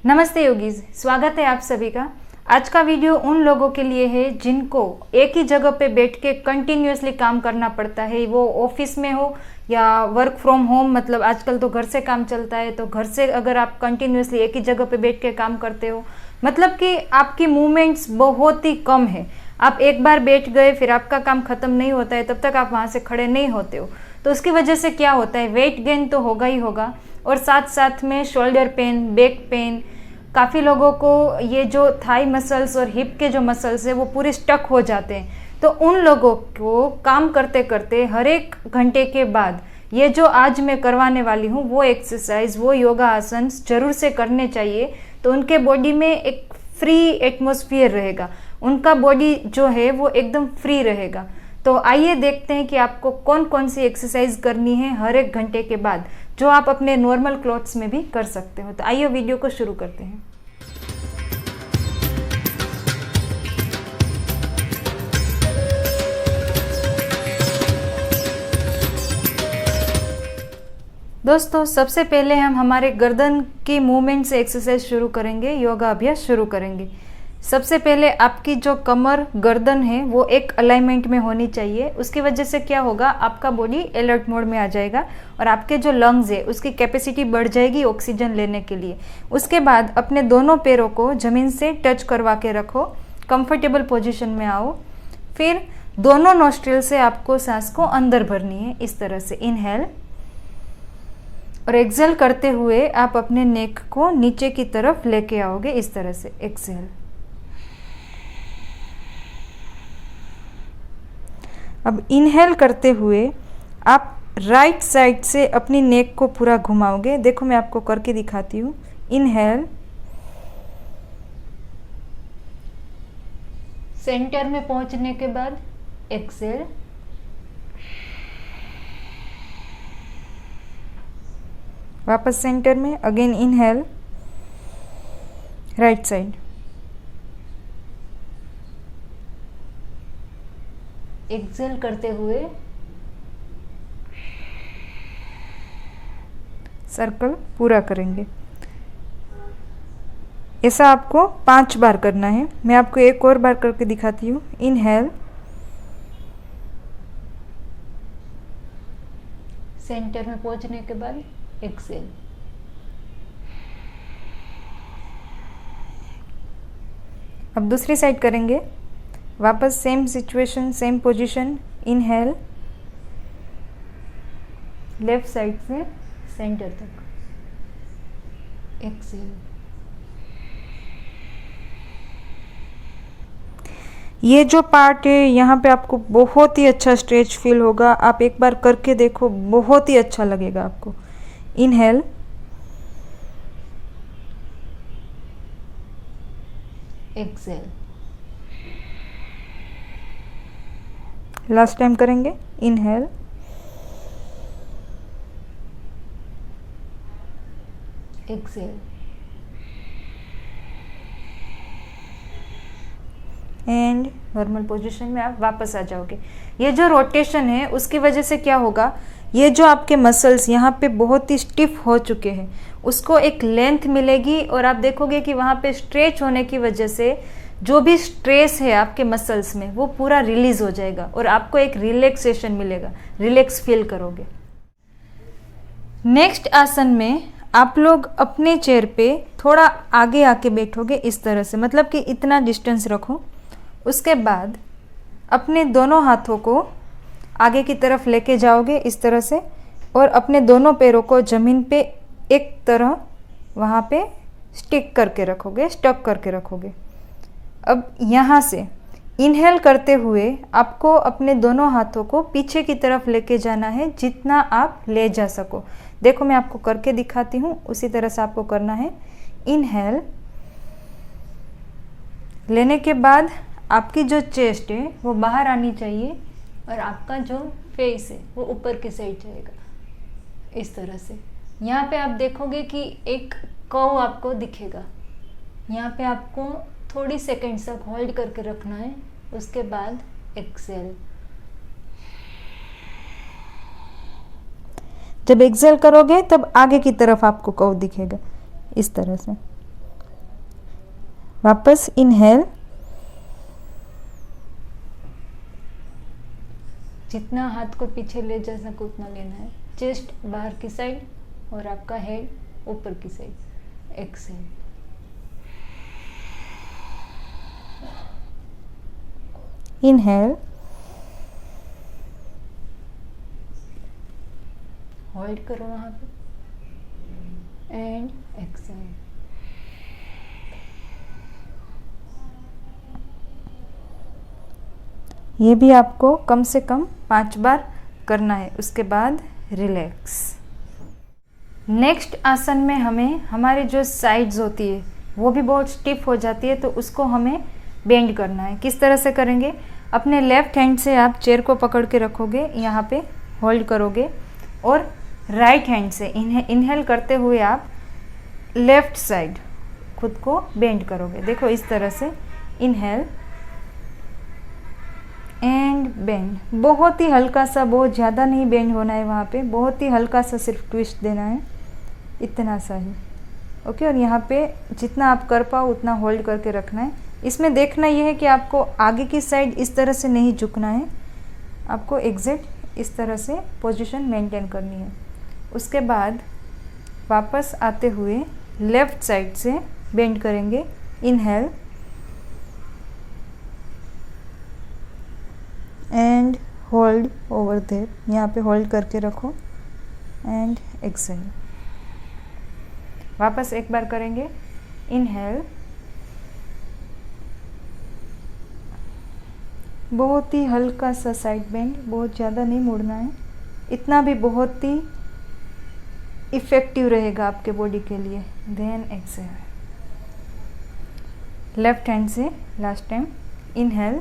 नमस्ते योगीज, स्वागत है आप सभी का। आज का वीडियो उन लोगों के लिए है जिनको एक ही जगह पे बैठ के कंटिन्यूअसली काम करना पड़ता है, वो ऑफिस में हो या वर्क फ्रॉम होम। मतलब आजकल तो घर से काम चलता है, तो घर से अगर आप कंटिन्यूअसली एक ही जगह पे बैठ के काम करते हो, मतलब कि आपकी मूवमेंट्स बहुत ही कम है। आप एक बार बैठ गए, फिर आपका काम खत्म नहीं होता है, तब तक आप वहाँ से खड़े नहीं होते हो। तो उसकी वजह से क्या होता है, वेट गेन तो होगा ही होगा, और साथ साथ में शोल्डर पेन, बैक पेन। काफ़ी लोगों को ये जो थाई मसल्स और हिप के जो मसल्स है वो पूरे स्टक हो जाते हैं। तो उन लोगों को काम करते करते हर एक घंटे के बाद ये जो आज मैं करवाने वाली हूँ वो एक्सरसाइज, वो योगा आसन जरूर से करने चाहिए। तो उनके बॉडी में एक फ्री एटमॉस्फेयर रहेगा, उनका बॉडी जो है वो एकदम फ्री रहेगा। तो आइए देखते हैं कि आपको कौन कौन सी एक्सरसाइज करनी है हर एक घंटे के बाद, जो आप अपने नॉर्मल क्लॉथ्स में भी कर सकते हो। तो आइए वीडियो को शुरू करते हैं। दोस्तों, सबसे पहले हम हमारे गर्दन की मूवमेंट से एक्सरसाइज शुरू करेंगे, योगा अभ्यास शुरू करेंगे। सबसे पहले आपकी जो कमर गर्दन है वो एक अलाइनमेंट में होनी चाहिए। उसकी वजह से क्या होगा, आपका बॉडी अलर्ट मोड में आ जाएगा और आपके जो लंग्स है उसकी कैपेसिटी बढ़ जाएगी ऑक्सीजन लेने के लिए। उसके बाद अपने दोनों पैरों को ज़मीन से टच करवा के रखो, कंफर्टेबल पोजीशन में आओ। फिर दोनों नोस्ट्रिल से आपको सांस को अंदर भरनी है, इस तरह से इनहेल, और एक्सेल करते हुए आप अपने नेक को नीचे की तरफ लेके आओगे, इस तरह से एक्सेल। अब इनहेल करते हुए आप राइट साइड से अपनी नेक को पूरा घुमाओगे। देखो मैं आपको करके दिखाती हूँ। इनहेल, सेंटर में पहुंचने के बाद एक्सेल, वापस सेंटर में, again inhale, right side, exhale करते हुए सर्कल पूरा करेंगे। ऐसा आपको 5 बार करना है। मैं आपको एक और बार करके दिखाती हूँ। इनहेल, सेंटर में पहुंचने के बाद एक्सेल, अब दूसरी साइड करेंगे। वापस same situation, same position. Inhale, left side से सेंटर तक, एक्सेल। ये जो पार्ट है यहाँ पे आपको बहुत ही अच्छा स्ट्रेच फील होगा। आप एक बार करके देखो, बहुत ही अच्छा लगेगा आपको। इनहेल, एक्सेल, लास्ट टाइम करेंगे। Inhale, exhale, and normal position में आप वापस आ जाओगे। ये जो रोटेशन है उसकी वजह से क्या होगा, ये जो आपके मसल्स यहाँ पे बहुत ही स्टिफ हो चुके हैं उसको एक लेंथ मिलेगी, और आप देखोगे कि वहाँ पे स्ट्रेच होने की वजह से जो भी स्ट्रेस है आपके मसल्स में वो पूरा रिलीज हो जाएगा और आपको एक रिलैक्सेशन मिलेगा, रिलैक्स फील करोगे। नेक्स्ट आसन में आप लोग अपने चेयर पे थोड़ा आगे आके बैठोगे, इस तरह से, मतलब कि इतना डिस्टेंस रखो। उसके बाद अपने दोनों हाथों को आगे की तरफ लेके जाओगे, इस तरह से, और अपने दोनों पैरों को ज़मीन पे एक तरह वहाँ पे स्टिक करके रखोगे, स्टक करके रखोगे। अब यहाँ से इनहेल करते हुए आपको अपने दोनों हाथों को पीछे की तरफ लेके जाना है, जितना आप ले जा सको। देखो मैं आपको करके दिखाती हूँ, उसी तरह से आपको करना है। इनहेल लेने के बाद आपकी जो चेस्ट है वो बाहर आनी चाहिए और आपका जो फेस है वो ऊपर की साइड जाएगा, इस तरह से। यहाँ पे आप देखोगे कि एक कर्व आपको दिखेगा। यहाँ पे आपको थोड़ी सेकंड्स तक होल्ड करके रखना है, उसके बाद एक्सेल। जब एक्सेल करोगे तब आगे की तरफ आपको कर्व दिखेगा, इस तरह से। वापस इनहेल, जितना हाथ को पीछे ले जा सको उतना लेना है, चेस्ट बाहर की साइड और आपका हेड ऊपर की साइड। एक्सेल, इनहेल, होल्ड करो वहां पे एंड एक्सेल। ये भी आपको कम से कम 5 बार करना है। उसके बाद रिलैक्स। नेक्स्ट आसन में हमें हमारी जो साइड्स होती है वो भी बहुत स्टिफ हो जाती है, तो उसको हमें बेंड करना है। किस तरह से करेंगे? अपने लेफ्ट हैंड से आप चेयर को पकड़ के रखोगे, यहाँ पे होल्ड करोगे और राइट हैंड से इनहेल करते हुए आप लेफ्ट साइड खुद को बेंड करोगे। देखो इस तरह से, इनहेल एंड बेंड। बहुत ही हल्का सा, बहुत ज़्यादा नहीं बेंड होना है वहाँ पे, बहुत ही हल्का सा सिर्फ ट्विस्ट देना है, इतना सा ही। ओके, और यहाँ पे जितना आप कर पाओ उतना होल्ड करके रखना है। इसमें देखना ये है कि आपको आगे की साइड इस तरह से नहीं झुकना है, आपको एग्जैक्ट इस तरह से पोजीशन मेंटेन करनी है। उसके बाद वापस आते हुए लेफ़्ट साइड से बेंड करेंगे। Inhale and hold over there, यहाँ पे होल्ड करके रखो एंड एक्सेल। वापस एक बार करेंगे। इनहेल, बहुत ही हल्का सा साइड बेंड, बहुत ज़्यादा नहीं मुड़ना है, इतना भी बहुत ही इफ़ेक्टिव रहेगा आपके बॉडी के लिए। देन एक्सेल, लेफ्ट हैंड से last time. Inhale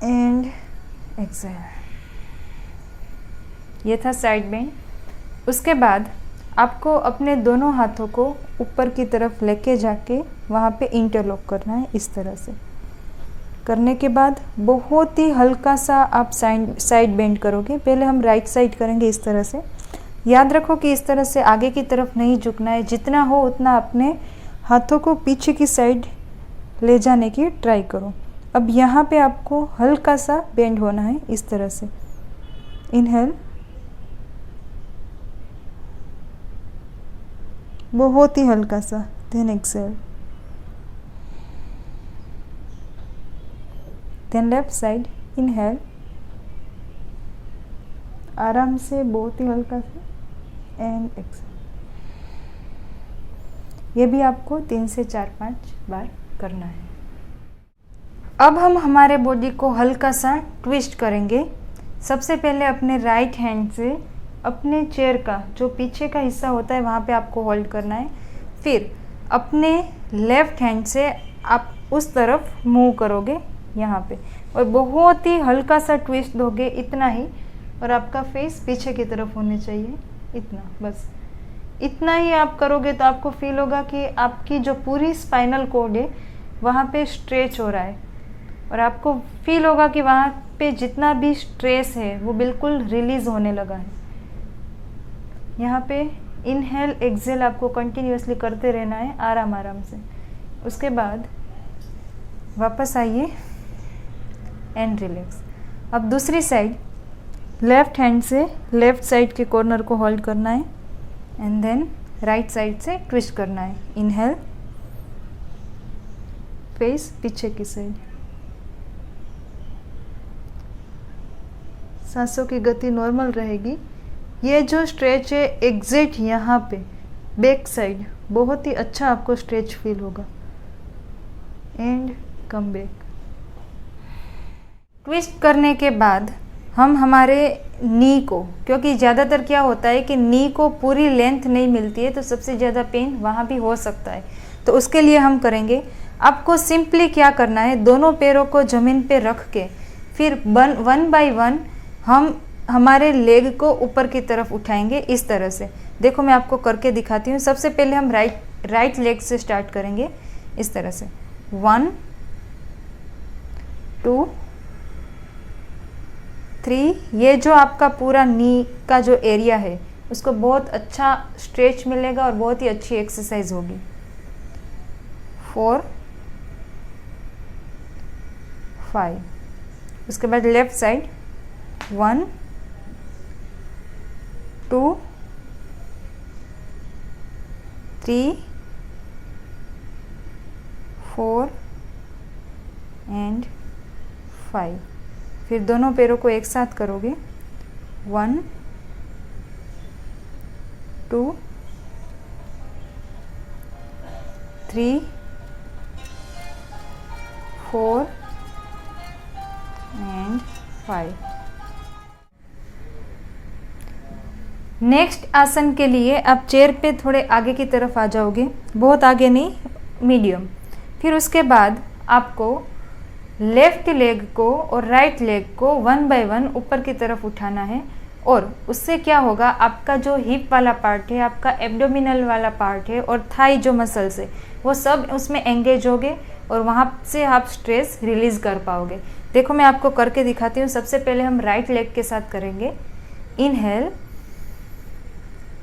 and exhale. ये था साइड बेंड। उसके बाद आपको अपने दोनों हाथों को ऊपर की तरफ लेके जाके वहाँ पे इंटरलॉक करना है। इस तरह से करने के बाद बहुत ही हल्का सा आप साइड बेंड करोगे। पहले हम राइट साइड करेंगे इस तरह से। याद रखो कि इस तरह से आगे की तरफ नहीं झुकना है, जितना हो उतना अपने हाथों को पीछे की साइड ले जाने की ट्राई करो। अब यहाँ पे आपको हल्का सा बेंड होना है इस तरह से। इनहेल, बहुत ही हल्का सा, then exhale, then left side. Inhale, आराम से, बहुत ही हल्का सा एंड एक्सेल। ये भी आपको 3 से 4-5 बार करना है। अब हम हमारे बॉडी को हल्का सा ट्विस्ट करेंगे। सबसे पहले अपने राइट हैंड से अपने चेयर का जो पीछे का हिस्सा होता है वहाँ पे आपको होल्ड करना है। फिर अपने लेफ्ट हैंड से आप उस तरफ मूव करोगे यहाँ पे, और बहुत ही हल्का सा ट्विस्ट दोगे, इतना ही। और आपका फेस पीछे की तरफ होने चाहिए, इतना, बस इतना ही आप करोगे तो आपको फील होगा कि आपकी जो पूरी स्पाइनल कॉर्ड है वहाँ पे स्ट्रेच हो रहा है, और आपको फील होगा कि वहाँ पे जितना भी स्ट्रेस है वो बिल्कुल रिलीज़ होने लगा है। यहाँ पे इनहेल एक्सेल आपको कंटिन्यूअसली करते रहना है, आराम आराम से। उसके बाद वापस आइए एंड रिलैक्स। अब दूसरी साइड, लेफ्ट हैंड से लेफ्ट साइड के कॉर्नर को होल्ड करना है एंड देन राइट साइड से ट्विस्ट करना है। इनहेल, फेस पीछे की साइड। सांसों की गति नॉर्मल रहेगी। ये जो स्ट्रेच है एग्जैक्ट यहाँ पे बैक साइड, बहुत ही अच्छा आपको स्ट्रेच फील होगा। And come back. ट्विस्ट करने के बाद हम हमारे नी को, क्योंकि ज़्यादातर क्या होता है कि नी को पूरी लेंथ नहीं मिलती है तो सबसे ज़्यादा पेन वहाँ भी हो सकता है, तो उसके लिए हम करेंगे, आपको सिंपली क्या करना है, दोनों पैरों को ज़मीन पे रख के फिर 1 बाय 1 हम हमारे लेग को ऊपर की तरफ उठाएंगे इस तरह से। देखो मैं आपको करके दिखाती हूँ। सबसे पहले हम राइट लेग से स्टार्ट करेंगे इस तरह से। 1 2 3। ये जो आपका पूरा नी का जो एरिया है उसको बहुत अच्छा स्ट्रेच मिलेगा और बहुत ही अच्छी एक्सरसाइज होगी। 4 5। उसके बाद लेफ्ट साइड 1 2 3 4 एंड 5। फिर दोनों पैरों को एक साथ करोगे 1 2 3 4 एंड 5। नेक्स्ट आसन के लिए आप चेयर पे थोड़े आगे की तरफ आ जाओगे, बहुत आगे नहीं, मीडियम। फिर उसके बाद आपको लेफ्ट लेग को और राइट लेग को 1 बाय 1 ऊपर की तरफ उठाना है। और उससे क्या होगा, आपका जो हिप वाला पार्ट है, आपका एब्डोमिनल वाला पार्ट है और थाई जो मसल्स है वो सब उसमें एंगेज होगे और वहाँ से आप स्ट्रेस रिलीज कर पाओगे। देखो मैं आपको करके दिखाती हूँ। सबसे पहले हम राइट लेग के साथ करेंगे। इनहेल,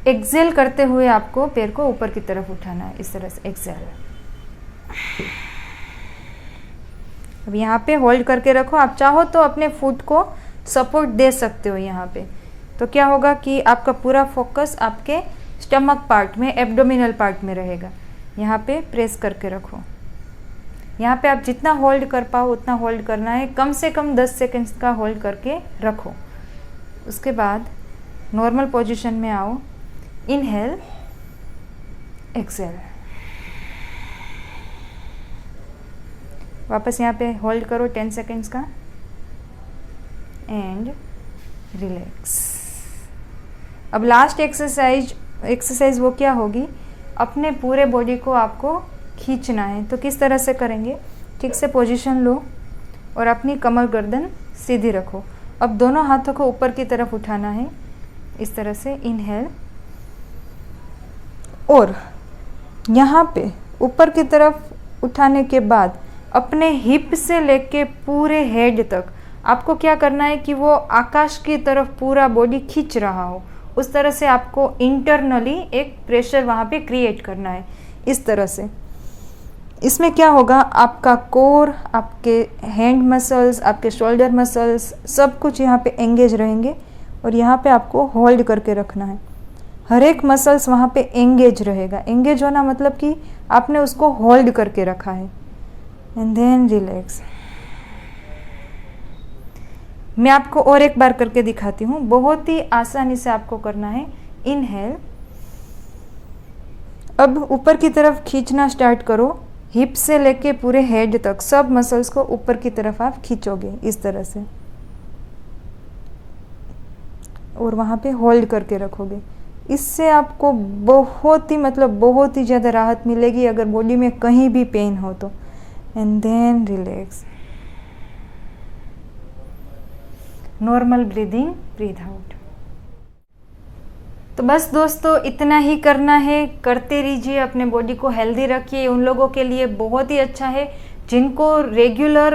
एक्सेल करते हुए आपको पैर को ऊपर की तरफ उठाना है, इस तरह से एक्सेल। अब यहाँ पे होल्ड करके रखो। आप चाहो तो अपने फुट को सपोर्ट दे सकते हो यहाँ पे, तो क्या होगा कि आपका पूरा फोकस आपके स्टमक पार्ट में, एब्डोमिनल पार्ट में रहेगा। यहाँ पे प्रेस करके रखो। यहाँ पे आप जितना होल्ड कर पाओ उतना होल्ड करना है, कम से कम 10 सेकेंड्स का होल्ड करके रखो। उसके बाद नॉर्मल पोजीशन में आओ। इनहेल, एक्सेल, वापस यहाँ पे होल्ड करो 10 सेकेंड्स का एंड रिलैक्स। अब लास्ट एक्सरसाइज वो क्या होगी, अपने पूरे बॉडी को आपको खींचना है। तो किस तरह से करेंगे, ठीक से पोजीशन लो और अपनी कमर गर्दन सीधी रखो। अब दोनों हाथों को ऊपर की तरफ उठाना है, इस तरह से। इनहेल, और यहाँ पे ऊपर की तरफ उठाने के बाद अपने हिप से लेके पूरे हेड तक आपको क्या करना है कि वो आकाश की तरफ पूरा बॉडी खींच रहा हो, उस तरह से आपको इंटरनली एक प्रेशर वहाँ पे क्रिएट करना है, इस तरह से। इसमें क्या होगा, आपका कोर, आपके हैंड मसल्स, आपके शोल्डर मसल्स, सब कुछ यहाँ पे एंगेज रहेंगे और यहाँ पे आपको होल्ड करके रखना है। हर एक मसल्स वहाँ पे एंगेज रहेगा। एंगेज होना मतलब कि आपने उसको होल्ड करके रखा है। And then relax. मैं आपको और एक बार करके दिखाती हूँ, बहुत ही आसानी से आपको करना है। इनहेल, अब ऊपर की तरफ खींचना स्टार्ट करो, हिप से लेके पूरे हेड तक सब मसल्स को ऊपर की तरफ आप खींचोगे, इस तरह से, और वहाँ पे होल्ड करके रखोगे। इससे आपको बहुत ही ज़्यादा राहत मिलेगी अगर बॉडी में कहीं भी पेन हो तो। And then relax. Normal breathing, breathe out. तो बस दोस्तों इतना ही करना है, करते रहिए, अपने बॉडी को हेल्दी रखिए। उन लोगों के लिए बहुत ही अच्छा है जिनको रेगुलर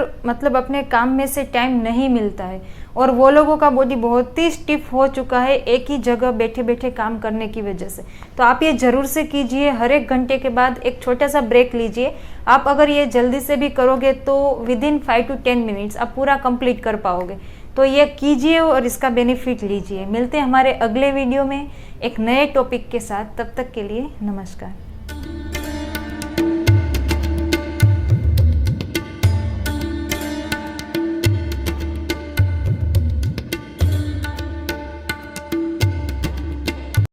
अपने काम में से टाइम नहीं मिलता है और वो लोगों का बॉडी बहुत ही स्टिफ हो चुका है एक ही जगह बैठे बैठे काम करने की वजह से। तो आप ये ज़रूर से कीजिए, हर एक घंटे के बाद एक छोटा सा ब्रेक लीजिए। आप अगर ये जल्दी से भी करोगे तो विदिन 5 to 10 मिनट्स आप पूरा कंप्लीट कर पाओगे। तो ये कीजिए और इसका बेनिफिट लीजिए। मिलते हैं हमारे अगले वीडियो में एक नए टॉपिक के साथ। तब तक के लिए नमस्कार।